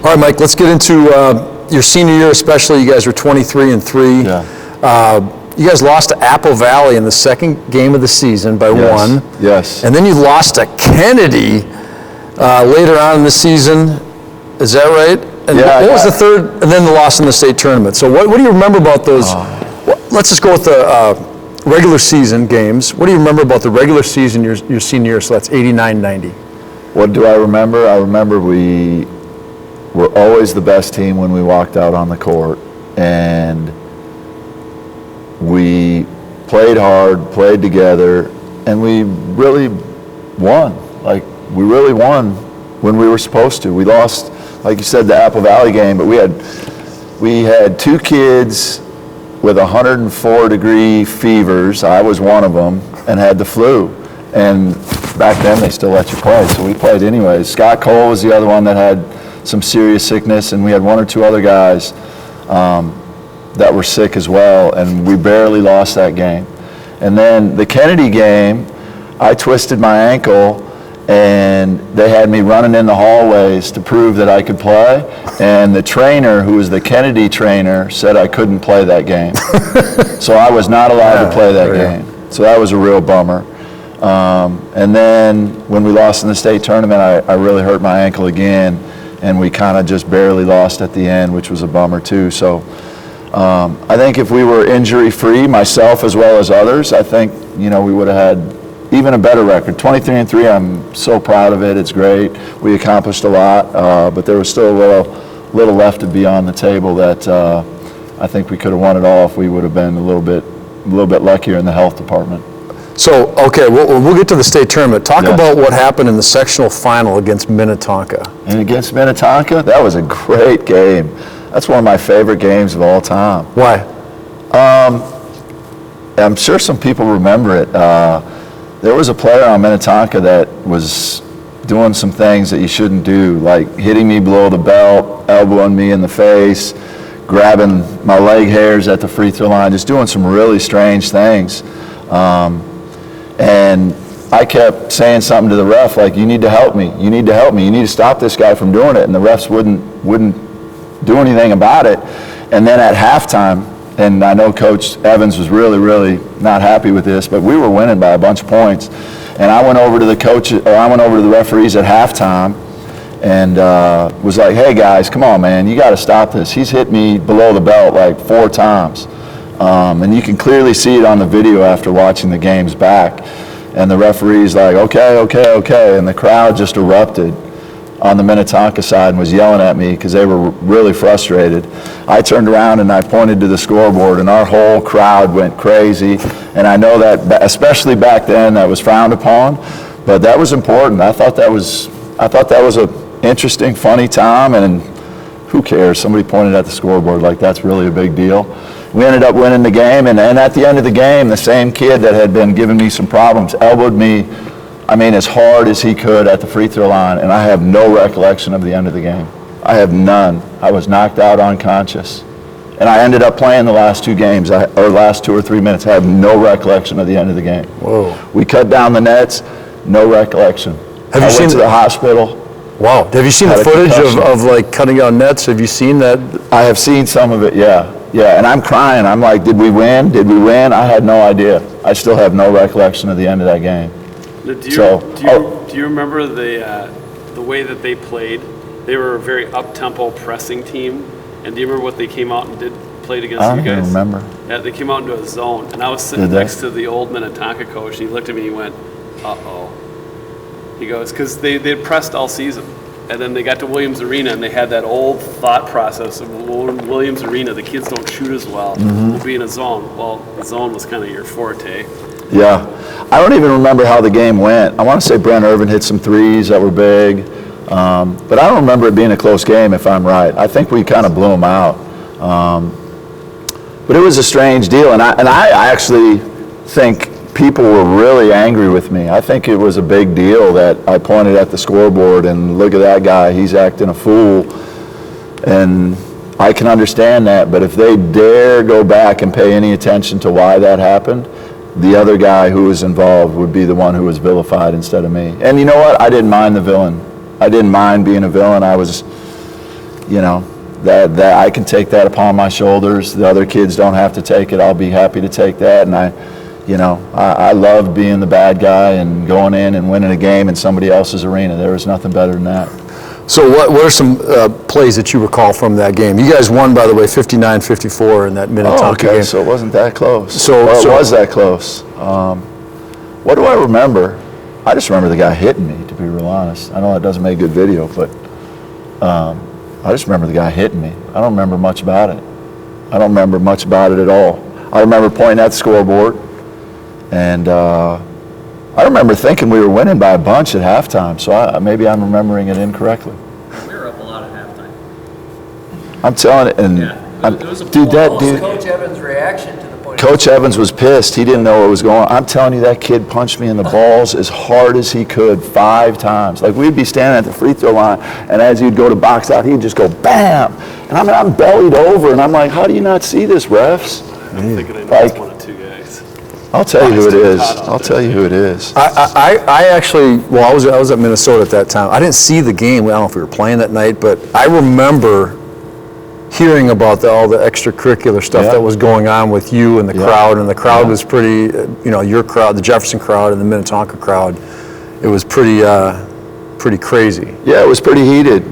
All right, Mike, let's get into your senior year especially. You guys were 23-3. Yeah. You guys lost to Apple Valley in the second game of the season by one. Yes. And then you lost to Kennedy later on in the season. Is that right? And what was the third? And then the loss in the state tournament. So what do you remember about those? Let's just go with the regular season games. What do you remember about the regular season your senior year? So that's 89-90. What do I remember? I remember we were always the best team when we walked out on the court. And we played hard, played together, and we really won. Like, we really won when we were supposed to. We lost, like you said, the Apple Valley game, but we had two kids with 104-degree fevers. I was one of them, and had the flu. And back then, they still let you play, so we played anyways. Scott Cole was the other one that had some serious sickness, and we had one or two other guys that were sick as well, and we barely lost that game. And then the Kennedy game, I twisted my ankle, and they had me running in the hallways to prove that I could play, and the trainer, who was the Kennedy trainer, said I couldn't play that game. So I was not allowed to play that game. So that was a real bummer. And then when we lost in the state tournament, I really hurt my ankle again, and we kind of just barely lost at the end, which was a bummer too. So I think if we were injury-free, myself as well as others, I think, we would have had even a better record. 23-3, I'm so proud of it. It's great. We accomplished a lot, but there was still a little left to be on the table that I think we could have won it all if we would have been a little bit luckier in the health department. So, okay, we'll get to the state tournament. Talk about what happened in the sectional final against Minnetonka. And against Minnetonka, that was a great game. That's one of my favorite games of all time. Why? I'm sure some people remember it. There was a player on Minnetonka that was doing some things that you shouldn't do, like hitting me below the belt, elbowing me in the face, grabbing my leg hairs at the free throw line, just doing some really strange things. And I kept saying something to the ref, like, you need to help me, you need to help me, you need to stop this guy from doing it. And the refs wouldn't do anything about it. And then at halftime, and I know Coach Evans was really, really not happy with this, but we were winning by a bunch of points. And I went over to the referees at halftime and was like, hey guys, come on man, you gotta stop this. He's hit me below the belt like 4 times. And you can clearly see it on the video after watching the games back. And the referee's like, okay. And the crowd just erupted on the Minnetonka side and was yelling at me because they were really frustrated. I turned around and I pointed to the scoreboard, and our whole crowd went crazy. And I know that, especially back then, that was frowned upon, but that was important. I thought that was an interesting, funny time, and who cares? Somebody pointed at the scoreboard like that's really a big deal. We ended up winning the game, and at the end of the game, the same kid that had been giving me some problems elbowed me, as hard as he could at the free throw line, and I have no recollection of the end of the game. I have none. I was knocked out unconscious. And I ended up playing the last 2 games, or last 2 or 3 minutes. I have no recollection of the end of the game. Whoa. We cut down the nets, no recollection. I went to the hospital. Wow. Have you seen the footage of like cutting down nets? Have you seen that? I have seen some of it, yeah. Yeah, and I'm crying. I'm like, did we win? Did we win? I had no idea. I still have no recollection of the end of that game. Do you remember the way that they played? They were a very up-tempo pressing team. And do you remember what they came out and played against you guys? I don't remember. Yeah, they came out into a zone. And I was sitting next to the old Minnetonka coach, and he looked at me and he went, uh-oh. He goes, because they'd pressed all season. And then they got to Williams Arena, and they had that old thought process of Williams Arena, the kids don't shoot as well. We'll be in a zone. Well, the zone was kind of your forte. Yeah. I don't even remember how the game went. I want to say Brent Irvin hit some threes that were big. But I don't remember it being a close game, if I'm right. I think we kind of blew them out. But it was a strange deal. And I actually think people were really angry with me. I think it was a big deal that I pointed at the scoreboard and look at that guy, he's acting a fool. And I can understand that, but if they dare go back and pay any attention to why that happened, the other guy who was involved would be the one who was vilified instead of me. And you know what? I didn't mind the villain. I didn't mind being a villain. I was that I can take that upon my shoulders. The other kids don't have to take it. I'll be happy to take that. And I love being the bad guy and going in and winning a game in somebody else's arena. There was nothing better than that. So what are some plays that you recall from that game? You guys won, by the way, 59-54 in that Minnetonka game. So it wasn't that close. It was that close. What do I remember? I just remember the guy hitting me, to be real honest. I know that doesn't make good video, but I just remember the guy hitting me. I don't remember much about it. I don't remember much about it at all. I remember pointing at the scoreboard, and I remember thinking we were winning by a bunch at halftime, so maybe I'm remembering it incorrectly. We were up a lot at halftime. I'm telling it, and It was a Coach Evans' reaction to the point. Coach Evans was pissed. He didn't know what was going on. I'm telling you, that kid punched me in the balls as hard as he could 5 times. Like, we'd be standing at the free throw line, and as he'd go to box out, he'd just go bam. And I'm bellied over, and I'm like, how do you not see this, refs? I'm thinking I know it's one of 2 guys. I'll tell you who it is. I'll tell you who it is. I actually, I was at Minnesota at that time. I didn't see the game. I don't know if we were playing that night, but I remember hearing about all the extracurricular stuff that was going on with you and the crowd, and the crowd was pretty, your crowd, the Jefferson crowd and the Minnetonka crowd, it was pretty crazy. Yeah, it was pretty heated,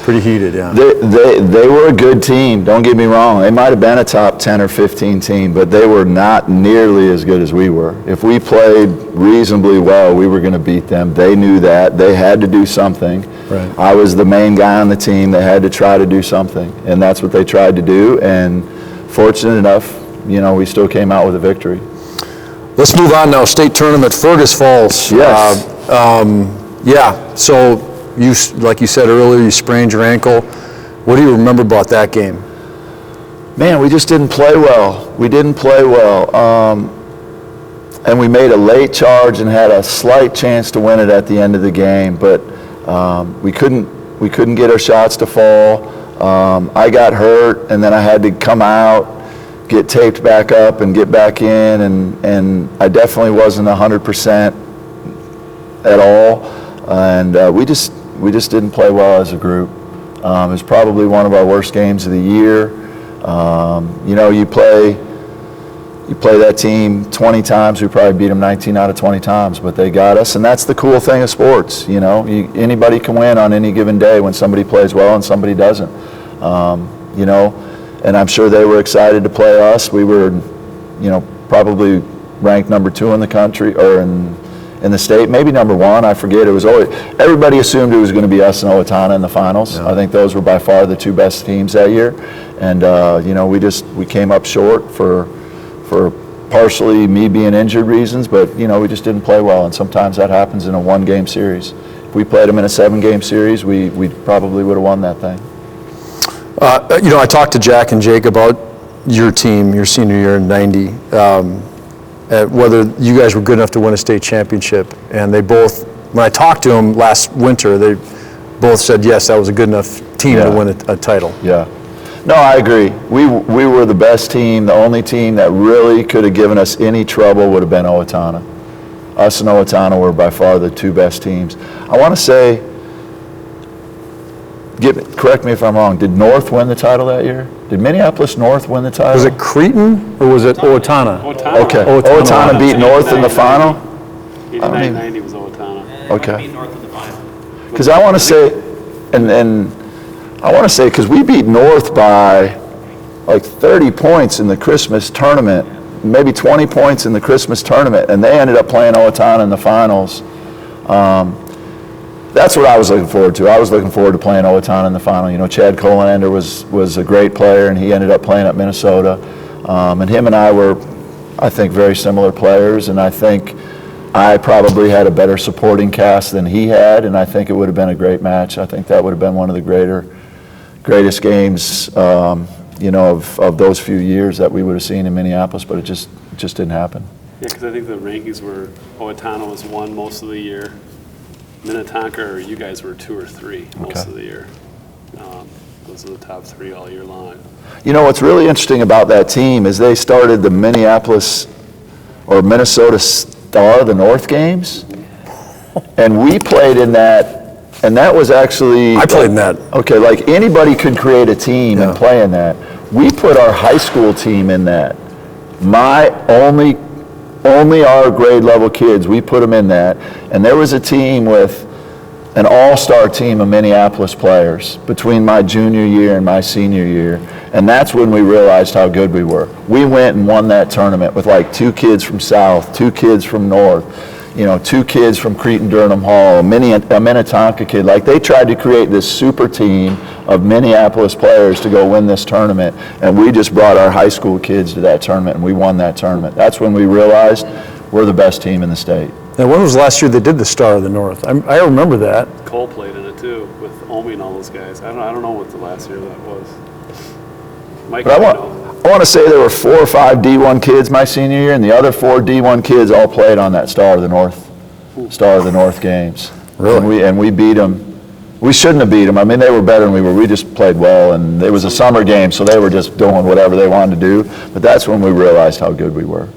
Pretty heated, yeah. They were a good team, don't get me wrong. They might have been a top 10 or 15 team, but they were not nearly as good as we were. If we played reasonably well, we were going to beat them. They knew that. They had to do something. Right. I was the main guy on the team. They had to try to do something, and that's what they tried to do, and fortunate enough, we still came out with a victory. Let's move on now. State tournament, Fergus Falls. Yes. So you, like you said earlier, you sprained your ankle. What do you remember about that game? Man, we just didn't play well. We didn't play well. And we made a late charge and had a slight chance to win it at the end of the game, but we couldn't get our shots to fall. I got hurt, and then I had to come out, get taped back up, and get back in, and I definitely wasn't 100% at all. And we just didn't play well as a group. It was probably one of our worst games of the year. You play that team 20 times, we probably beat them 19 out of 20 times, but they got us, and that's the cool thing of sports. Anybody can win on any given day when somebody plays well and somebody doesn't. And I'm sure they were excited to play us. We were, probably ranked number 2 in the country, or in the state, maybe number 1, I forget. It was always, everybody assumed it was going to be us and Owatonna in the finals. Yeah. I think those were by far the 2 best teams that year, and we came up short for partially me being injured reasons, but we just didn't play well, and sometimes that happens in a 1-game series. If we played them in a 7-game series, we probably would have won that thing. I talked to Jack and Jake about your team, your senior year in '90. Whether you guys were good enough to win a state championship, and they both, when I talked to them last winter, they both said yes, that was a good enough team to win a title. Yeah, no, I agree. We were the best team. The only team that really could have given us any trouble would have been Owatonna. Us and Owatonna were by far the 2 best teams. I want to say, correct me if I'm wrong, did North win the title that year? Did Minneapolis North win the title? Was it Cretin or was it Owatonna? Okay, Owatonna beat North in the final? 89-90 was Owatonna. Okay. Beat North in the final. Because I want to say, because we beat North by like 30 points in the Christmas tournament, maybe 20 points in the Christmas tournament, and they ended up playing Owatonna in the finals. That's what I was looking forward to. I was looking forward to playing Owatonna in the final. Chad Colander was a great player, and he ended up playing at Minnesota. And him and I were, I think, very similar players, and I think I probably had a better supporting cast than he had, and I think it would have been a great match. I think that would have been one of the greatest games, of those few years that we would have seen in Minneapolis, but it just didn't happen. Yeah, because I think the rankings were Owatonna was 1 most of the year. Minnetonka, or you guys were 2 or 3 most of the year. Those are the top 3 all year long. What's really interesting about that team is they started the Minneapolis or Minnesota Star, the North games, and we played in that And that was actually... I played in that. Okay, like anybody could create a team and play in that. We put our high school team in that. Only our grade level kids, we put them in that. And there was a team with an all-star team of Minneapolis players between my junior year and my senior year. And that's when we realized how good we were. We went and won that tournament with like 2 kids from South, 2 kids from North, 2 kids from Cretin-Durham Hall, a Minnetonka kid. Like they tried to create this super team of Minneapolis players to go win this tournament, and we just brought our high school kids to that tournament, and we won that tournament. That's when we realized we're the best team in the state. Now, when was the last year they did the Star of the North? I remember that. Cole played in it too, with Omi and all those guys. I don't know what the last year that was. Mike, But I want to say there were 4 or 5 D1 kids my senior year, and the other 4 D1 kids all played on that Star of the North games. Really? And we beat them. We shouldn't have beat them. I mean, they were better than we were. We just played well, and it was a summer game, so they were just doing whatever they wanted to do. But that's when we realized how good we were.